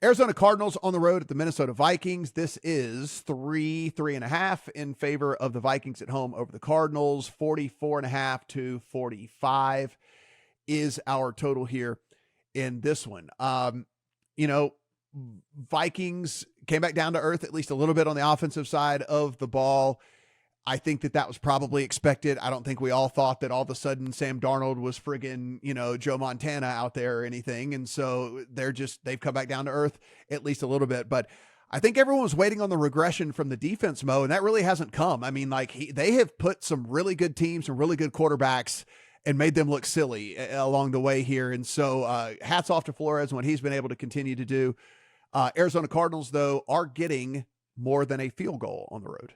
Arizona Cardinals on the road at the Minnesota Vikings. This is 3.5 in favor of the Vikings at home over the Cardinals. 44.5 to 45 is our total here in this one. Vikings came back down to earth at least a little bit on the offensive side of the ball. I think that was probably expected. I don't think we all thought that all of a sudden Sam Darnold was friggin', Joe Montana out there or anything. And so they've come back down to earth at least a little bit. But I think everyone was waiting on the regression from the defense, Mo, and that really hasn't come. I mean, they have put some really good teams, some really good quarterbacks, and made them look silly along the way here. And so hats off to Flores and what he's been able to continue to do. Arizona Cardinals, though, are getting more than a field goal on the road.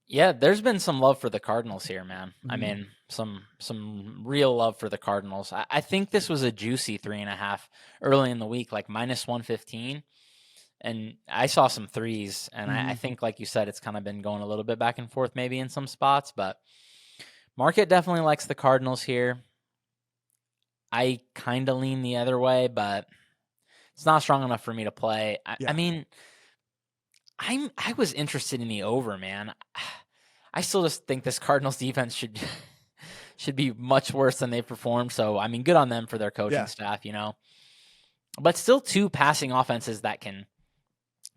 Yeah, there's been some love for the Cardinals here, man. Mm-hmm. I mean, some real love for the Cardinals. I think this was a juicy 3.5 early in the week, like minus 115. And I saw some threes, and I think, like you said, it's kind of been going a little bit back and forth maybe in some spots, but market definitely likes the Cardinals here. I kind of lean the other way, but it's not strong enough for me to play. I mean, I was interested in the over, man. I still just think this Cardinals defense should be much worse than they've performed. So, I mean, good on them for their coaching staff, But still two passing offenses that can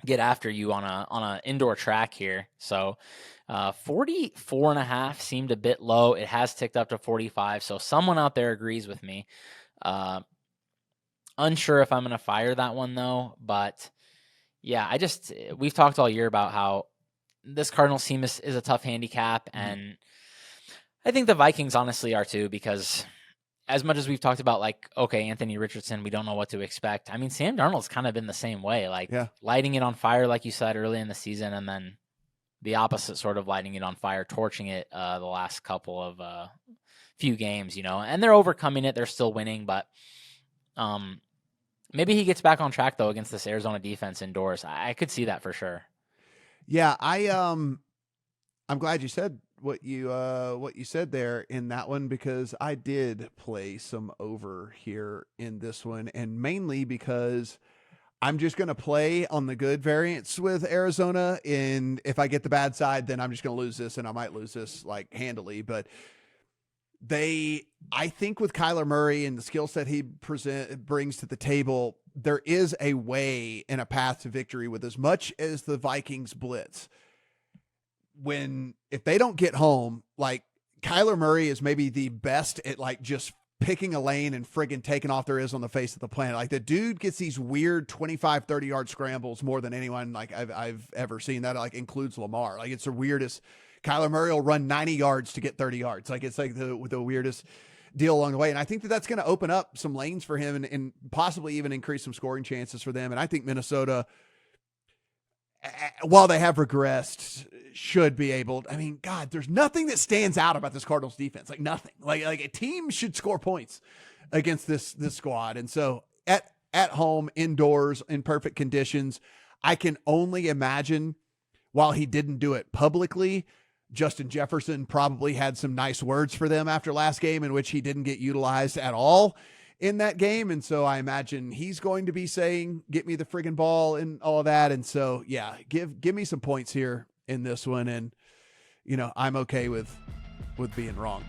get after you on a indoor track here. So, 44.5 seemed a bit low. It has ticked up to 45. So someone out there agrees with me. Unsure if I'm going to fire that one though, but yeah, we've talked all year about how this Cardinals team is a tough handicap, and I think the Vikings honestly are too, because as much as we've talked about, like, okay, Anthony Richardson, we don't know what to expect. I mean, Sam Darnold's kind of been the same way, lighting it on fire, like you said, early in the season, and then the opposite, sort of lighting it on fire, torching it the last couple of few games, and they're overcoming it. They're still winning, but maybe he gets back on track though against this Arizona defense indoors. I could see that for sure. Yeah, I'm glad you said what you said there in that one, because I did play some over here in this one, and mainly because I'm just going to play on the good variants with Arizona, and if I get the bad side, then I'm just going to lose this, and I might lose this like handily. But I think with Kyler Murray and the skill set he brings to the table, there is a way and a path to victory with as much as the Vikings blitz. If they don't get home, like, Kyler Murray is maybe the best at like just picking a lane and friggin' taking off there is on the face of the planet. Like, the dude gets these weird 25, 30 yard scrambles more than anyone like I've ever seen. That like includes Lamar. Like, it's the weirdest. Kyler Murray will run 90 yards to get 30 yards. Like, it's like the weirdest deal along the way. And I think that's going to open up some lanes for him and possibly even increase some scoring chances for them. And I think Minnesota, while they have regressed, should be able to, I mean, God, there's nothing that stands out about this Cardinals defense. Like, nothing. Like a team should score points against this squad. And so at home, indoors, in perfect conditions, I can only imagine, while he didn't do it publicly, Justin Jefferson probably had some nice words for them after last game, in which he didn't get utilized at all in that game. And so I imagine he's going to be saying, get me the friggin' ball and all of that. And so, yeah, give me some points here in this one. And, I'm okay with being wrong.